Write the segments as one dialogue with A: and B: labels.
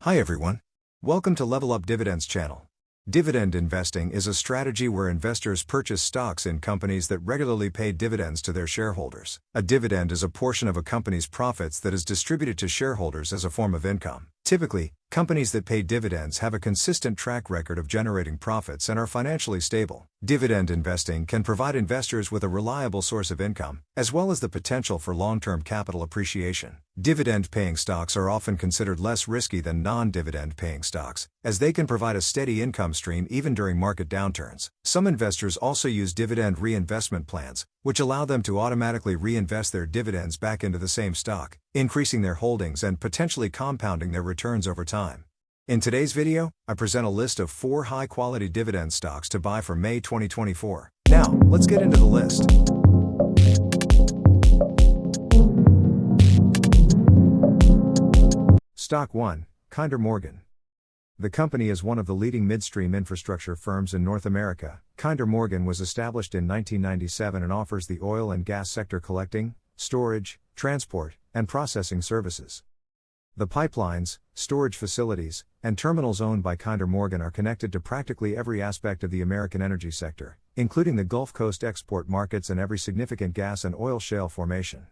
A: Hi everyone. Welcome to Level Up Dividends channel. Dividend investing is a strategy where investors purchase stocks in companies that regularly pay dividends to their shareholders. A dividend is a portion of a company's profits that is distributed to shareholders as a form of income. Typically, companies that pay dividends have a consistent track record of generating profits and are financially stable. Dividend investing can provide investors with a reliable source of income, as well as the potential for long-term capital appreciation. Dividend-paying stocks are often considered less risky than non-dividend-paying stocks, as they can provide a steady income stream even during market downturns. Some investors also use dividend reinvestment plans, which allow them to automatically reinvest their dividends back into the same stock, increasing their holdings and potentially compounding their returns over time. In today's video, I present a list of 4 high-quality dividend stocks to buy for May 2024. Now, let's get into the list. Stock 1, Kinder Morgan. The company is one of the leading midstream infrastructure firms in North America. Kinder Morgan was established in 1997 and offers the oil and gas sector collecting, storage, transport, and processing services. The pipelines, storage facilities, and terminals owned by Kinder Morgan are connected to practically every aspect of the American energy sector, including the Gulf Coast export markets and every significant gas and oil shale formation.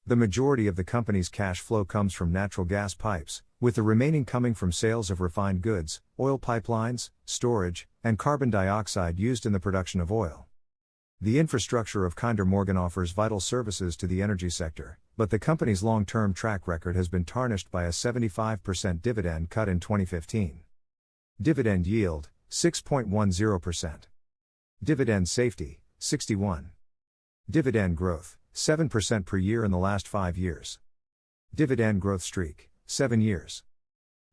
A: The majority of the company's cash flow comes from natural gas pipes, with the remaining coming from sales of refined goods, oil pipelines, storage, and carbon dioxide used in the production of oil. The infrastructure of Kinder Morgan offers vital services to the energy sector, but the company's long-term track record has been tarnished by a 75% dividend cut in 2015. Dividend yield, 6.10%. Dividend safety, 61. Dividend growth, 7% per year in the last 5 years. Dividend growth streak, 7 years.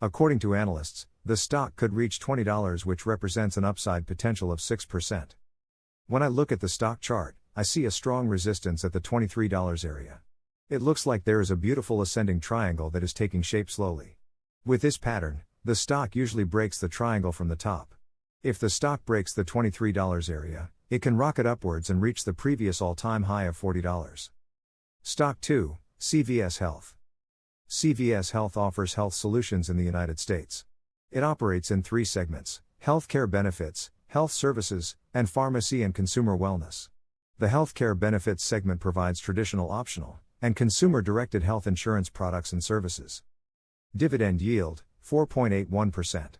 A: According to analysts, the stock could reach $20, which represents an upside potential of 6%. When I look at the stock chart, I see a strong resistance at the $23 area. It looks like there is a beautiful ascending triangle that is taking shape slowly. With this pattern, the stock usually breaks the triangle from the top. If the stock breaks the $23 area, it can rocket upwards and reach the previous all-time high of $40. Stock 2, CVS Health. CVS Health offers health solutions in the United States. It operates in 3 segments: healthcare benefits, health services, and pharmacy and consumer wellness. The healthcare benefits segment provides traditional optional and consumer-directed health insurance products and services. Dividend yield, 4.81%.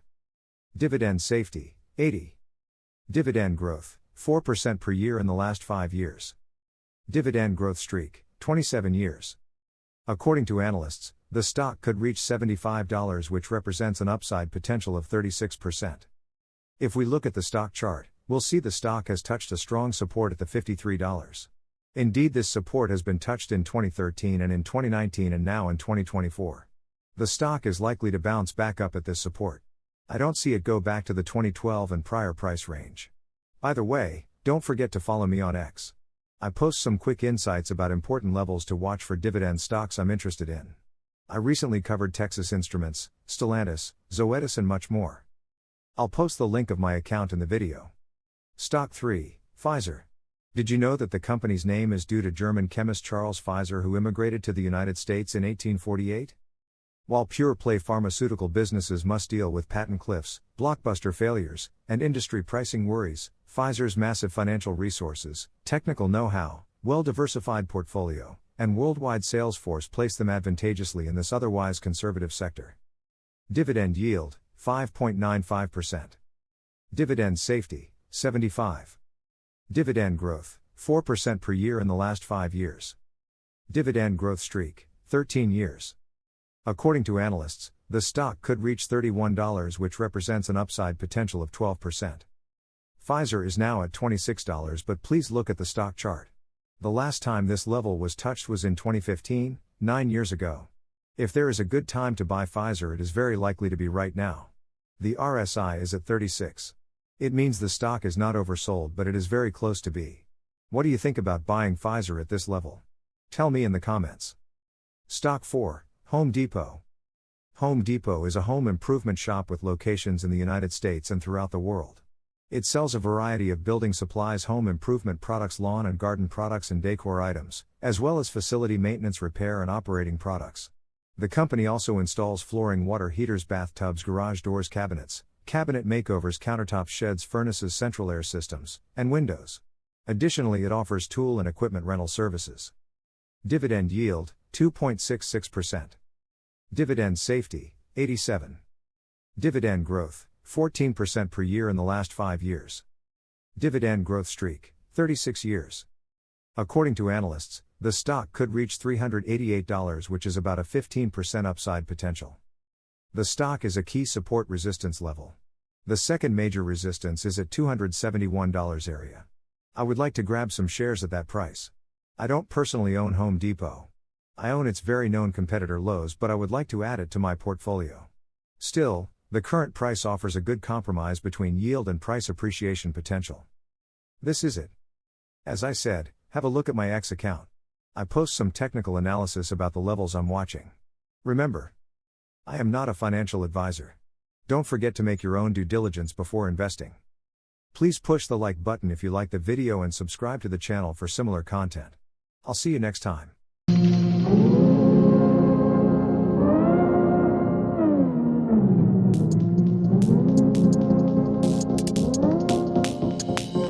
A: Dividend safety, 80. Dividend growth, 4% per year in the last 5 years. Dividend growth streak, 27 years. According to analysts, the stock could reach $75, which represents an upside potential of 36%. If we look at the stock chart, we'll see the stock has touched a strong support at the $53. Indeed, this support has been touched in 2013 and in 2019 and now in 2024. The stock is likely to bounce back up at this support. I don't see it go back to the 2012 and prior price range. Either way, don't forget to follow me on X. I post some quick insights about important levels to watch for dividend stocks I'm interested in. I recently covered Texas Instruments, Stellantis, Zoetis and much more. I'll post the link of my account in the video. Stock 3, Pfizer. Did you know that the company's name is due to German chemist Charles Pfizer, who immigrated to the United States in 1848? While pure-play pharmaceutical businesses must deal with patent cliffs, blockbuster failures, and industry pricing worries, Pfizer's massive financial resources, technical know-how, well-diversified portfolio, and worldwide sales force place them advantageously in this otherwise conservative sector. Dividend yield, 5.95%. Dividend safety, 75. Dividend growth, 4% per year in the last 5 years. Dividend growth streak, 13 years. According to analysts, the stock could reach $31, which represents an upside potential of 12%. Pfizer is now at $26, but please look at the stock chart. The last time this level was touched was in 2015, 9 years ago. If there is a good time to buy Pfizer, it is very likely to be right now. The RSI is at 36. It means the stock is not oversold, but it is very close to be. What do you think about buying Pfizer at this level? Tell me in the comments. Stock 4, Home Depot. Home Depot is a home improvement shop with locations in the United States and throughout the world. It sells a variety of building supplies, home improvement products, lawn and garden products and decor items, as well as facility maintenance, repair and operating products. The company also installs flooring, water heaters, bathtubs, garage doors, cabinets, cabinet makeovers, countertops, sheds, furnaces, central air systems, and windows. Additionally, it offers tool and equipment rental services. Dividend yield, 2.66%. Dividend safety, 87. Dividend growth, 14% per year in the last 5 years. Dividend growth streak, 36 years. According to analysts, the stock could reach $388, which is about a 15% upside potential. The stock is a key support resistance level. The second major resistance is at $271 area. I would like to grab some shares at that price. I don't personally own Home Depot. I own its very known competitor Lowe's, but I would like to add it to my portfolio. Still, the current price offers a good compromise between yield and price appreciation potential. This is it. As I said, have a look at my X account. I post some technical analysis about the levels I'm watching. Remember, I am not a financial advisor. Don't forget to make your own due diligence before investing. Please push the like button if you like the video and subscribe to the channel for similar content. I'll see you next time.